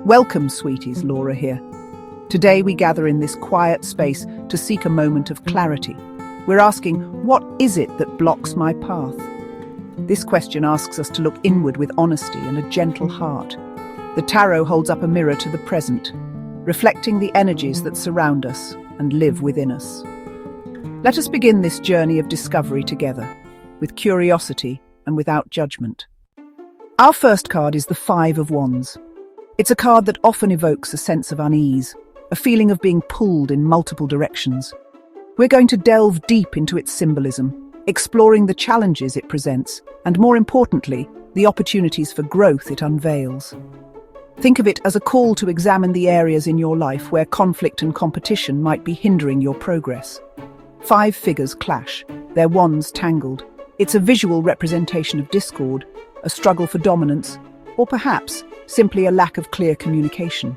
Welcome, sweeties, Laura here. Today we gather in this quiet space to seek a moment of clarity. We're asking, what is it that blocks my path? This question asks us to look inward with honesty and a gentle heart. The tarot holds up a mirror to the present, reflecting the energies that surround us and live within us. Let us begin this journey of discovery together, with curiosity and without judgment. Our first card is the Five of Wands. It's a card that often evokes a sense of unease, a feeling of being pulled in multiple directions. We're going to delve deep into its symbolism, exploring the challenges it presents, and more importantly, the opportunities for growth it unveils. Think of it as a call to examine the areas in your life where conflict and competition might be hindering your progress. Five figures clash, their wands tangled. It's a visual representation of discord, a struggle for dominance, or perhaps simply a lack of clear communication.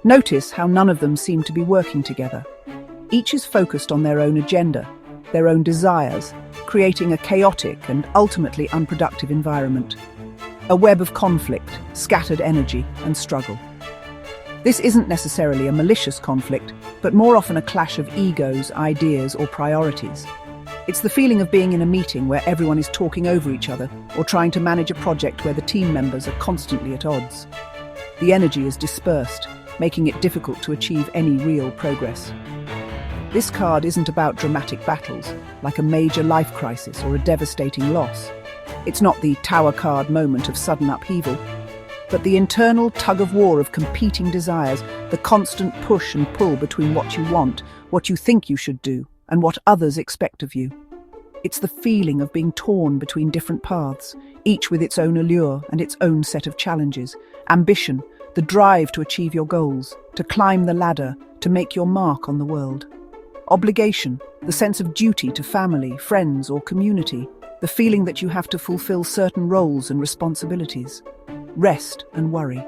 Notice how none of them seem to be working together. Each is focused on their own agenda, their own desires, creating a chaotic and ultimately unproductive environment. A web of conflict, scattered energy, and struggle. This isn't necessarily a malicious conflict, but more often a clash of egos, ideas, or priorities. It's the feeling of being in a meeting where everyone is talking over each other, or trying to manage a project where the team members are constantly at odds. The energy is dispersed, making it difficult to achieve any real progress. This card isn't about dramatic battles, like a major life crisis or a devastating loss. It's not the Tower card moment of sudden upheaval, but the internal tug-of-war of competing desires, the constant push and pull between what you want, what you think you should do, and what others expect of you. It's the feeling of being torn between different paths, each with its own allure and its own set of challenges. Ambition, the drive to achieve your goals, to climb the ladder, to make your mark on the world. Obligation, the sense of duty to family, friends, or community, the feeling that you have to fulfill certain roles and responsibilities. Rest and worry.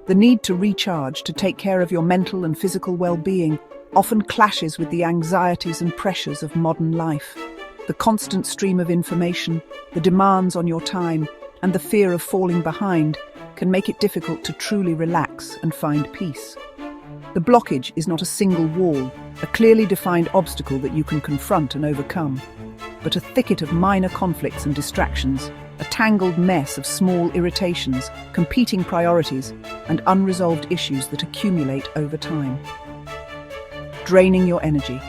The need to recharge, to take care of your mental and physical well-being, often clashes with the anxieties and pressures of modern life. The constant stream of information, the demands on your time, and the fear of falling behind can make it difficult to truly relax and find peace. The blockage is not a single wall, a clearly defined obstacle that you can confront and overcome, but a thicket of minor conflicts and distractions, a tangled mess of small irritations, competing priorities, and unresolved issues that accumulate over time. Draining your energy.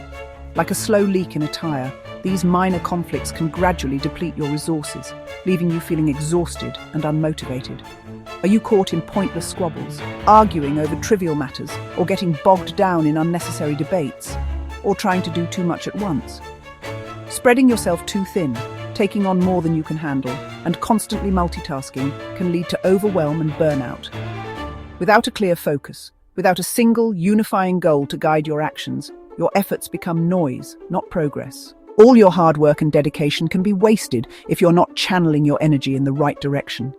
Like a slow leak in a tire, these minor conflicts can gradually deplete your resources, leaving you feeling exhausted and unmotivated. Are you caught in pointless squabbles, arguing over trivial matters, or getting bogged down in unnecessary debates, or trying to do too much at once? Spreading yourself too thin, taking on more than you can handle, and constantly multitasking can lead to overwhelm and burnout. Without a clear focus, without a single, unifying goal to guide your actions, your efforts become noise, not progress. All your hard work and dedication can be wasted if you're not channeling your energy in the right direction.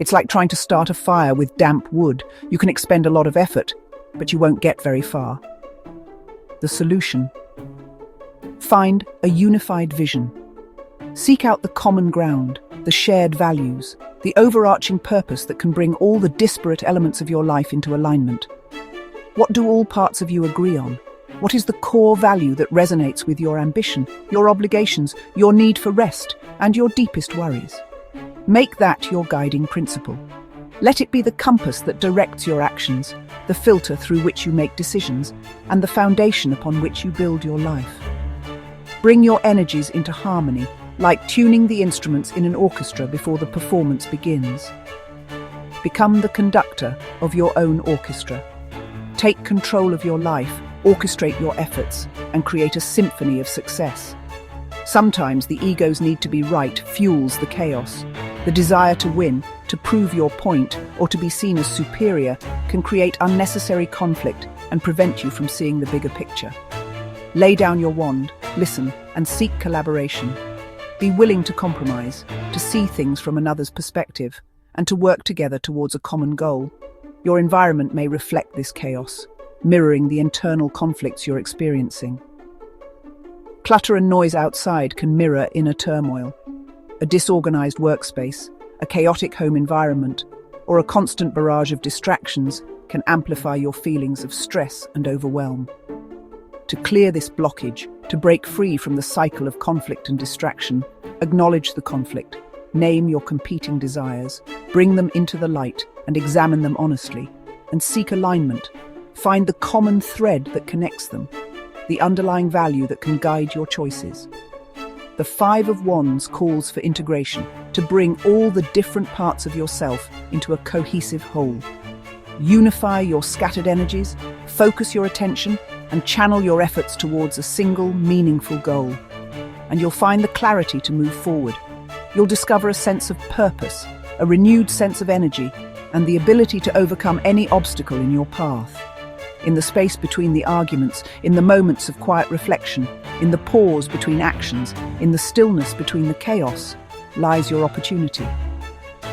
It's like trying to start a fire with damp wood. You can expend a lot of effort, but you won't get very far. The solution. Find a unified vision. Seek out the common ground, the shared values, the overarching purpose that can bring all the disparate elements of your life into alignment. What do all parts of you agree on? What is the core value that resonates with your ambition, your obligations, your need for rest, and your deepest worries? Make that your guiding principle. Let it be the compass that directs your actions, the filter through which you make decisions, and the foundation upon which you build your life. Bring your energies into harmony, like tuning the instruments in an orchestra before the performance begins. Become the conductor of your own orchestra. Take control of your life, orchestrate your efforts, and create a symphony of success. Sometimes the ego's need to be right fuels the chaos. The desire to win, to prove your point, or to be seen as superior can create unnecessary conflict and prevent you from seeing the bigger picture. Lay down your wand, listen, and seek collaboration. Be willing to compromise, to see things from another's perspective, and to work together towards a common goal. Your environment may reflect this chaos, mirroring the internal conflicts you're experiencing. Clutter and noise outside can mirror inner turmoil. A disorganized workspace, a chaotic home environment, or a constant barrage of distractions can amplify your feelings of stress and overwhelm. To clear this blockage, to break free from the cycle of conflict and distraction, acknowledge the conflict, name your competing desires, bring them into the light and examine them honestly, and seek alignment. Find the common thread that connects them, the underlying value that can guide your choices. The Five of Wands calls for integration, to bring all the different parts of yourself into a cohesive whole. Unify your scattered energies, focus your attention, and channel your efforts towards a single, meaningful goal. And you'll find the clarity to move forward. You'll discover a sense of purpose, a renewed sense of energy, and the ability to overcome any obstacle in your path. In the space between the arguments, in the moments of quiet reflection, in the pause between actions, in the stillness between the chaos, lies your opportunity.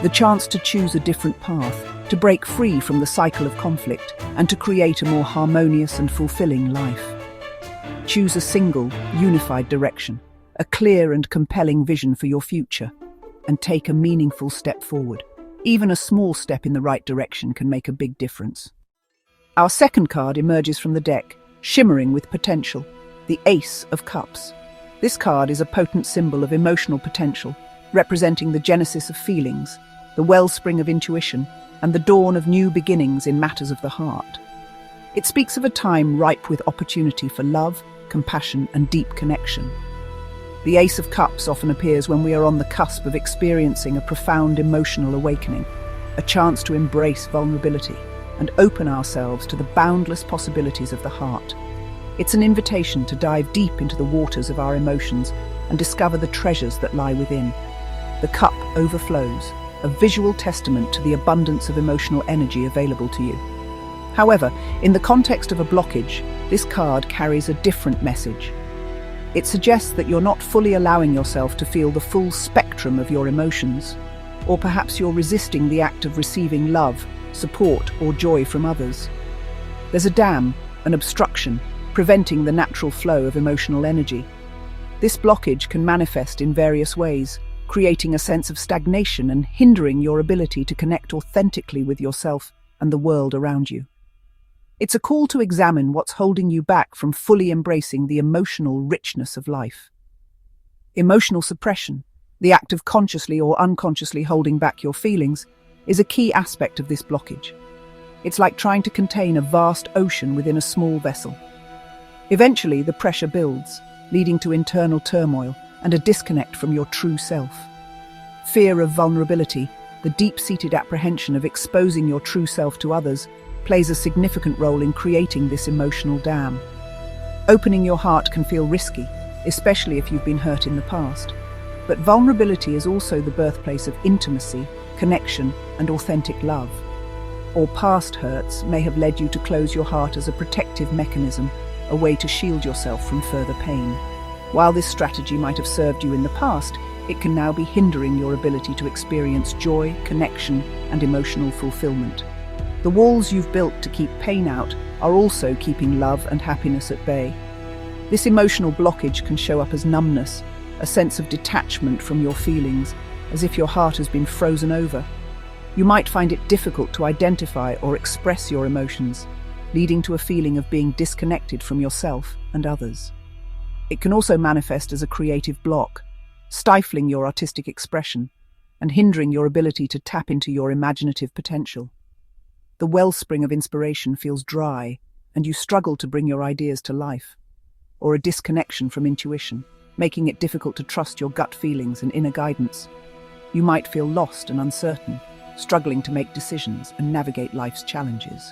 The chance to choose a different path, to break free from the cycle of conflict, and to create a more harmonious and fulfilling life. Choose a single, unified direction, a clear and compelling vision for your future, and take a meaningful step forward. Even a small step in the right direction can make a big difference. Our second card emerges from the deck, shimmering with potential, the Ace of Cups. This card is a potent symbol of emotional potential, representing the genesis of feelings, the wellspring of intuition, and the dawn of new beginnings in matters of the heart. It speaks of a time ripe with opportunity for love, compassion, and deep connection. The Ace of Cups often appears when we are on the cusp of experiencing a profound emotional awakening, a chance to embrace vulnerability and open ourselves to the boundless possibilities of the heart. It's an invitation to dive deep into the waters of our emotions and discover the treasures that lie within. The cup overflows, a visual testament to the abundance of emotional energy available to you. However, in the context of a blockage, this card carries a different message. It suggests that you're not fully allowing yourself to feel the full spectrum of your emotions, or perhaps you're resisting the act of receiving love, support, or joy from others. There's a dam, an obstruction, preventing the natural flow of emotional energy. This blockage can manifest in various ways, creating a sense of stagnation and hindering your ability to connect authentically with yourself and the world around you. It's a call to examine what's holding you back from fully embracing the emotional richness of life. Emotional suppression, the act of consciously or unconsciously holding back your feelings, is a key aspect of this blockage. It's like trying to contain a vast ocean within a small vessel. Eventually, the pressure builds, leading to internal turmoil and a disconnect from your true self. Fear of vulnerability, the deep-seated apprehension of exposing your true self to others, plays a significant role in creating this emotional dam. Opening your heart can feel risky, especially if you've been hurt in the past. But vulnerability is also the birthplace of intimacy, connection, and authentic love. Or past hurts may have led you to close your heart as a protective mechanism, a way to shield yourself from further pain. While this strategy might have served you in the past, it can now be hindering your ability to experience joy, connection, and emotional fulfillment. The walls you've built to keep pain out are also keeping love and happiness at bay. This emotional blockage can show up as numbness, a sense of detachment from your feelings, as if your heart has been frozen over. You might find it difficult to identify or express your emotions, leading to a feeling of being disconnected from yourself and others. It can also manifest as a creative block, stifling your artistic expression and hindering your ability to tap into your imaginative potential. The wellspring of inspiration feels dry, and you struggle to bring your ideas to life, or a disconnection from intuition, making it difficult to trust your gut feelings and inner guidance. You might feel lost and uncertain, struggling to make decisions and navigate life's challenges.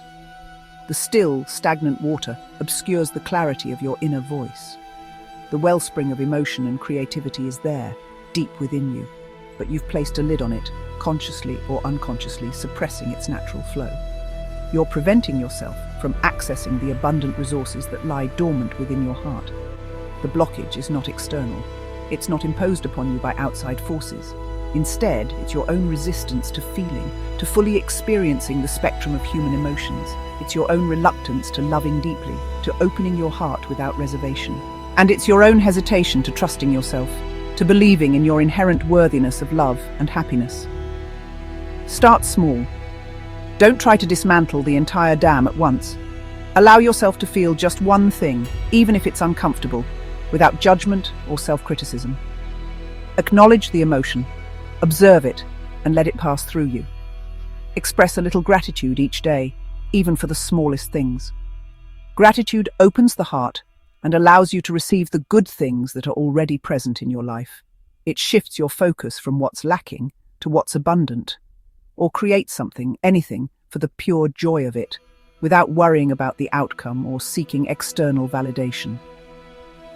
The still, stagnant water obscures the clarity of your inner voice. The wellspring of emotion and creativity is there, deep within you, but you've placed a lid on it, consciously or unconsciously suppressing its natural flow. You're preventing yourself from accessing the abundant resources that lie dormant within your heart. The blockage is not external. It's not imposed upon you by outside forces. Instead, it's your own resistance to feeling, to fully experiencing the spectrum of human emotions. It's your own reluctance to loving deeply, to opening your heart without reservation. And it's your own hesitation to trusting yourself, to believing in your inherent worthiness of love and happiness. Start small. Don't try to dismantle the entire dam at once. Allow yourself to feel just one thing, even if it's uncomfortable, without judgment or self-criticism. Acknowledge the emotion, observe it, and let it pass through you. Express a little gratitude each day, even for the smallest things. Gratitude opens the heart and allows you to receive the good things that are already present in your life. It shifts your focus from what's lacking to what's abundant, or creates something, anything, for the pure joy of it, without worrying about the outcome or seeking external validation.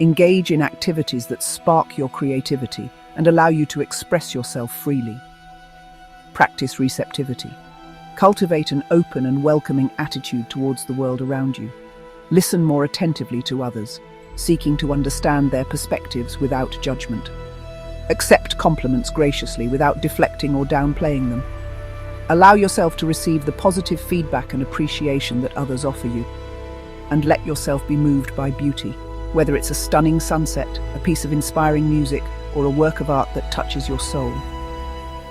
Engage in activities that spark your creativity and allow you to express yourself freely. Practice receptivity. Cultivate an open and welcoming attitude towards the world around you. Listen more attentively to others, seeking to understand their perspectives without judgment. Accept compliments graciously without deflecting or downplaying them. Allow yourself to receive the positive feedback and appreciation that others offer you. And let yourself be moved by beauty, whether it's a stunning sunset, a piece of inspiring music, or a work of art that touches your soul.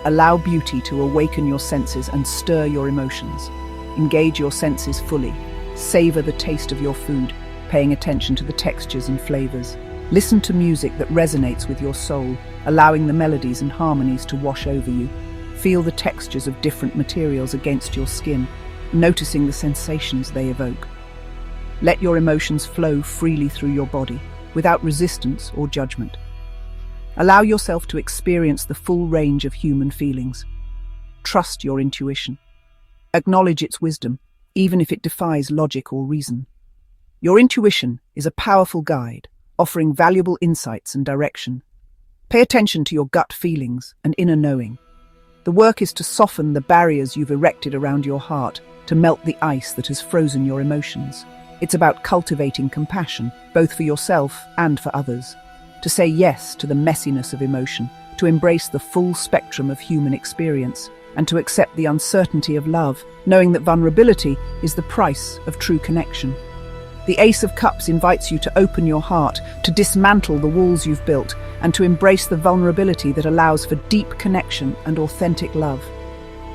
Allow beauty to awaken your senses and stir your emotions. Engage your senses fully. Savor the taste of your food, paying attention to the textures and flavors. Listen to music that resonates with your soul, allowing the melodies and harmonies to wash over you. Feel the textures of different materials against your skin, noticing the sensations they evoke. Let your emotions flow freely through your body, without resistance or judgment. Allow yourself to experience the full range of human feelings. Trust your intuition. Acknowledge its wisdom, even if it defies logic or reason. Your intuition is a powerful guide, offering valuable insights and direction. Pay attention to your gut feelings and inner knowing. The work is to soften the barriers you've erected around your heart, to melt the ice that has frozen your emotions. It's about cultivating compassion, both for yourself and for others. To say yes to the messiness of emotion, to embrace the full spectrum of human experience, and to accept the uncertainty of love, knowing that vulnerability is the price of true connection. The Ace of Cups invites you to open your heart, to dismantle the walls you've built, and to embrace the vulnerability that allows for deep connection and authentic love.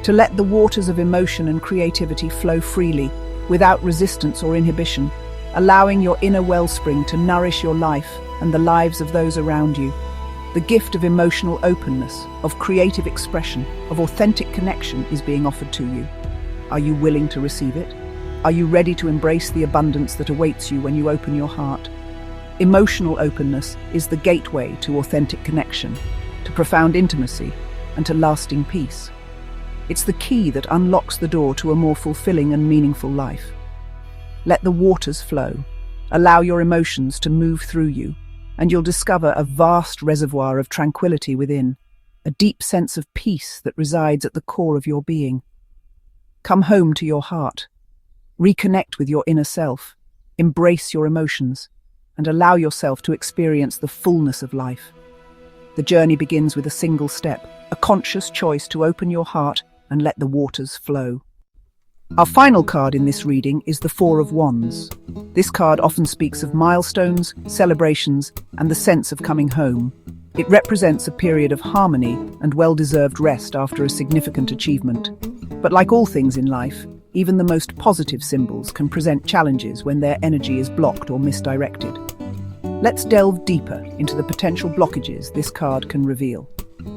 To let the waters of emotion and creativity flow freely, without resistance or inhibition, allowing your inner wellspring to nourish your life and the lives of those around you. The gift of emotional openness, of creative expression, of authentic connection is being offered to you. Are you willing to receive it? Are you ready to embrace the abundance that awaits you when you open your heart? Emotional openness is the gateway to authentic connection, to profound intimacy, and to lasting peace. It's the key that unlocks the door to a more fulfilling and meaningful life. Let the waters flow. Allow your emotions to move through you, and you'll discover a vast reservoir of tranquility within, a deep sense of peace that resides at the core of your being. Come home to your heart. Reconnect with your inner self, embrace your emotions, and allow yourself to experience the fullness of life. The journey begins with a single step, a conscious choice to open your heart and let the waters flow. Our final card in this reading is the Four of Wands. This card often speaks of milestones, celebrations, and the sense of coming home. It represents a period of harmony and well-deserved rest after a significant achievement. But like all things in life, even the most positive symbols can present challenges when their energy is blocked or misdirected. Let's delve deeper into the potential blockages this card can reveal.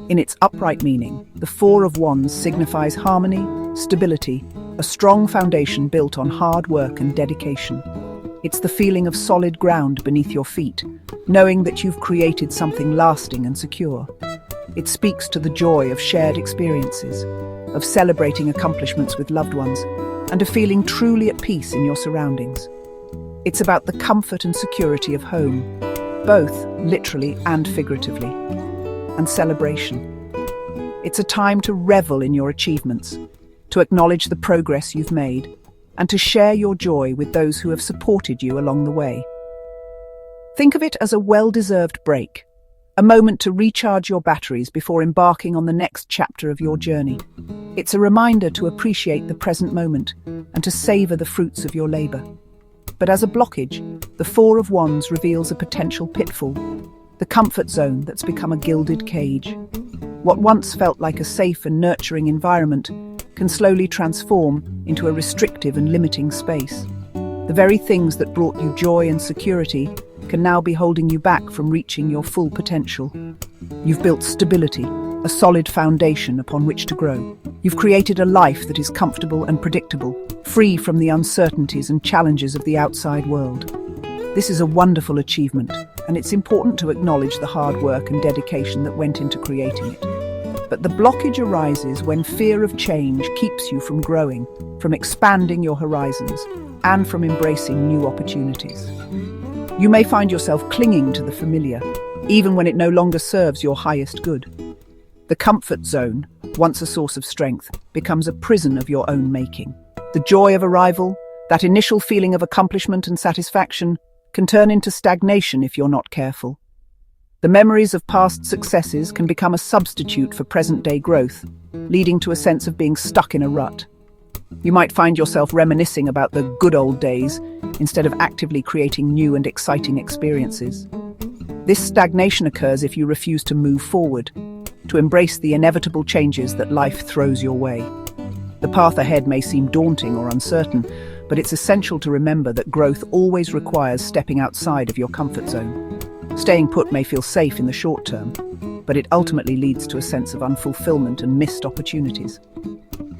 In its upright meaning, the Four of Wands signifies harmony, stability, a strong foundation built on hard work and dedication. It's the feeling of solid ground beneath your feet, knowing that you've created something lasting and secure. It speaks to the joy of shared experiences, of celebrating accomplishments with loved ones, and of feeling truly at peace in your surroundings. It's about the comfort and security of home, both literally and figuratively, and celebration. It's a time to revel in your achievements, to acknowledge the progress you've made, and to share your joy with those who have supported you along the way. Think of it as a well-deserved break, a moment to recharge your batteries before embarking on the next chapter of your journey. It's a reminder to appreciate the present moment and to savor the fruits of your labor. But as a blockage, the Four of Wands reveals a potential pitfall, the comfort zone that's become a gilded cage. What once felt like a safe and nurturing environment can slowly transform into a restrictive and limiting space. The very things that brought you joy and security can now be holding you back from reaching your full potential. You've built stability, a solid foundation upon which to grow. You've created a life that is comfortable and predictable, free from the uncertainties and challenges of the outside world. This is a wonderful achievement, and it's important to acknowledge the hard work and dedication that went into creating it. But the blockage arises when fear of change keeps you from growing, from expanding your horizons, and from embracing new opportunities. You may find yourself clinging to the familiar, even when it no longer serves your highest good. The comfort zone, once a source of strength, becomes a prison of your own making. The joy of arrival, that initial feeling of accomplishment and satisfaction, can turn into stagnation if you're not careful. The memories of past successes can become a substitute for present-day growth, leading to a sense of being stuck in a rut. You might find yourself reminiscing about the good old days instead of actively creating new and exciting experiences. This stagnation occurs if you refuse to move forward, to embrace the inevitable changes that life throws your way. The path ahead may seem daunting or uncertain, but it's essential to remember that growth always requires stepping outside of your comfort zone. Staying put may feel safe in the short term, but it ultimately leads to a sense of unfulfillment and missed opportunities.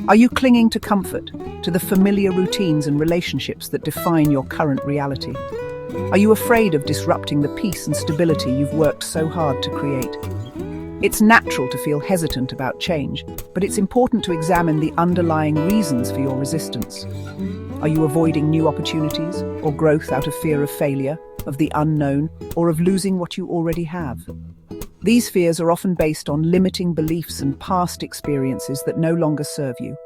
Are you clinging to comfort, to the familiar routines and relationships that define your current reality? Are you afraid of disrupting the peace and stability you've worked so hard to create? It's natural to feel hesitant about change, but it's important to examine the underlying reasons for your resistance. Are you avoiding new opportunities or growth out of fear of failure, of the unknown, or of losing what you already have? These fears are often based on limiting beliefs and past experiences that no longer serve you.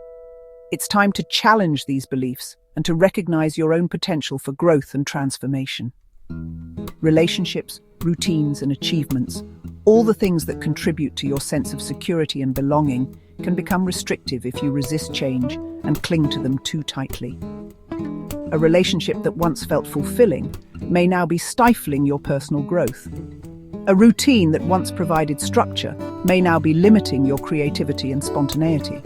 It's time to challenge these beliefs and to recognize your own potential for growth and transformation. Relationships, routines, and achievements, all the things that contribute to your sense of security and belonging, can become restrictive if you resist change and cling to them too tightly. A relationship that once felt fulfilling may now be stifling your personal growth. A routine that once provided structure may now be limiting your creativity and spontaneity.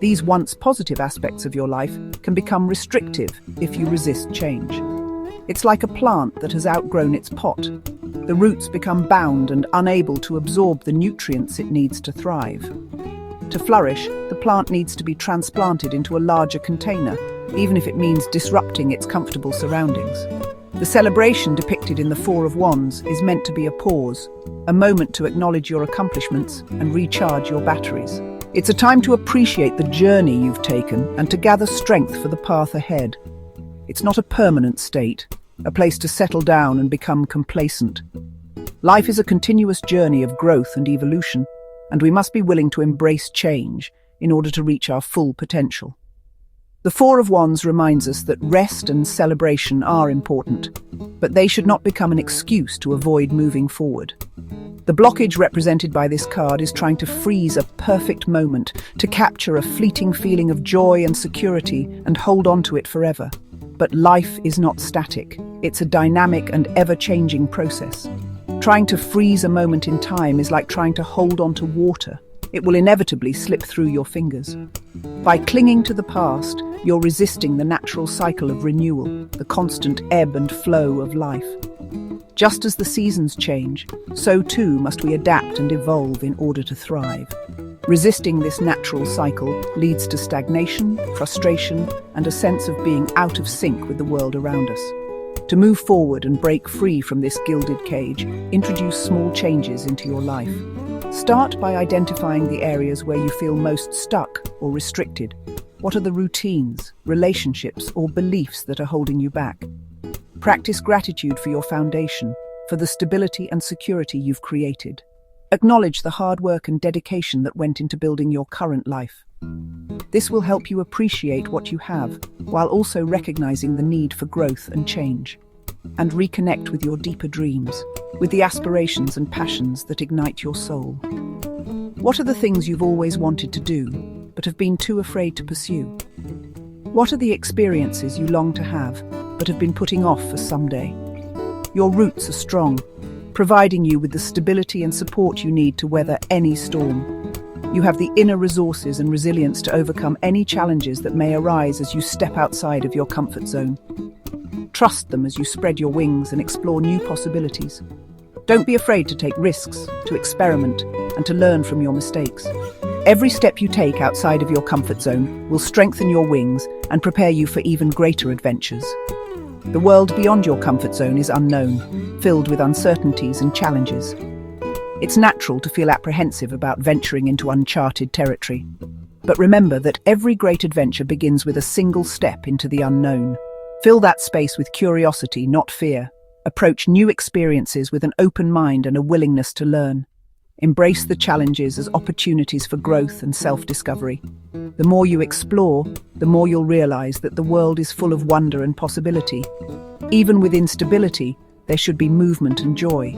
These once positive aspects of your life can become restrictive if you resist change. It's like a plant that has outgrown its pot. The roots become bound and unable to absorb the nutrients it needs to thrive. To flourish, the plant needs to be transplanted into a larger container, even if it means disrupting its comfortable surroundings. The celebration depicted in the Four of Wands is meant to be a pause, a moment to acknowledge your accomplishments and recharge your batteries. It's a time to appreciate the journey you've taken and to gather strength for the path ahead. It's not a permanent state, a place to settle down and become complacent. Life is a continuous journey of growth and evolution, and we must be willing to embrace change in order to reach our full potential. The Four of Wands reminds us that rest and celebration are important, but they should not become an excuse to avoid moving forward. The blockage represented by this card is trying to freeze a perfect moment, to capture a fleeting feeling of joy and security and hold on to it forever. But life is not static. It's a dynamic and ever-changing process. Trying to freeze a moment in time is like trying to hold on to water. It will inevitably slip through your fingers. By clinging to the past, you're resisting the natural cycle of renewal, the constant ebb and flow of life. Just as the seasons change, so too must we adapt and evolve in order to thrive. Resisting this natural cycle leads to stagnation, frustration, and a sense of being out of sync with the world around us. To move forward and break free from this gilded cage, introduce small changes into your life. Start by identifying the areas where you feel most stuck or restricted. What are the routines, relationships, or beliefs that are holding you back? Practice gratitude for your foundation, for the stability and security you've created. Acknowledge the hard work and dedication that went into building your current life. This will help you appreciate what you have, while also recognizing the need for growth and change. And reconnect with your deeper dreams, with the aspirations and passions that ignite your soul. What are the things you've always wanted to do, but have been too afraid to pursue? What are the experiences you long to have, but have been putting off for someday? Your roots are strong, providing you with the stability and support you need to weather any storm. You have the inner resources and resilience to overcome any challenges that may arise as you step outside of your comfort zone. Trust them as you spread your wings and explore new possibilities. Don't be afraid to take risks, to experiment, and to learn from your mistakes. Every step you take outside of your comfort zone will strengthen your wings and prepare you for even greater adventures. The world beyond your comfort zone is unknown, filled with uncertainties and challenges. It's natural to feel apprehensive about venturing into uncharted territory. But remember that every great adventure begins with a single step into the unknown. Fill that space with curiosity, not fear. Approach new experiences with an open mind and a willingness to learn. Embrace the challenges as opportunities for growth and self-discovery. The more you explore, the more you'll realize that the world is full of wonder and possibility. Even with instability, there should be movement and joy.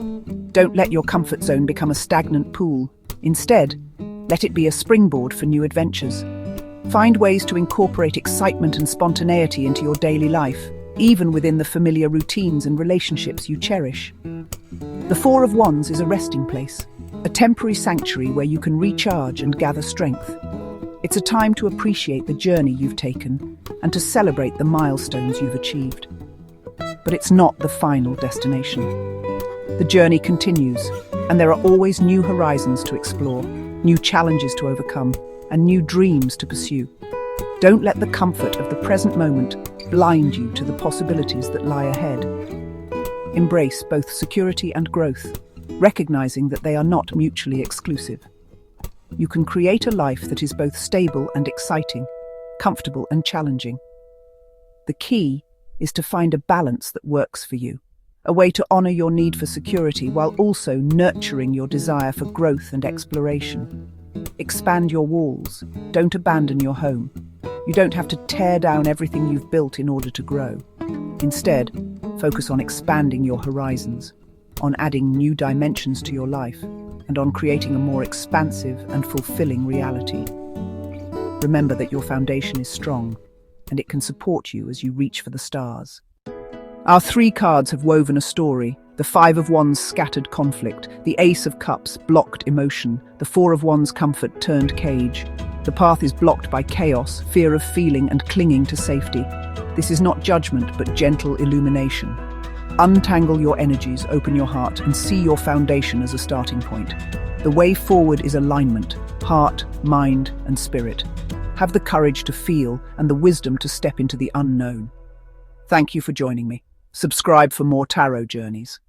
Don't let your comfort zone become a stagnant pool. Instead, let it be a springboard for new adventures. Find ways to incorporate excitement and spontaneity into your daily life, even within the familiar routines and relationships you cherish. The Four of Wands is a resting place, a temporary sanctuary where you can recharge and gather strength. It's a time to appreciate the journey you've taken and to celebrate the milestones you've achieved. But it's not the final destination. The journey continues, and there are always new horizons to explore, new challenges to overcome, and new dreams to pursue. Don't let the comfort of the present moment blind you to the possibilities that lie ahead. Embrace both security and growth, recognizing that they are not mutually exclusive. You can create a life that is both stable and exciting, comfortable and challenging. The key is to find a balance that works for you, a way to honor your need for security while also nurturing your desire for growth and exploration. Expand your walls. Don't abandon your home. You don't have to tear down everything you've built in order to grow. Instead, focus on expanding your horizons, on adding new dimensions to your life, and on creating a more expansive and fulfilling reality. Remember that your foundation is strong, and it can support you as you reach for the stars. Our three cards have woven a story: the Five of Wands, scattered conflict; the Ace of Cups, blocked emotion; the Four of Wands, comfort turned cage. The path is blocked by chaos, fear of feeling, and clinging to safety. This is not judgment, but gentle illumination. Untangle your energies, open your heart, and see your foundation as a starting point. The way forward is alignment, heart, mind, and spirit. Have the courage to feel and the wisdom to step into the unknown. Thank you for joining me. Subscribe for more tarot journeys.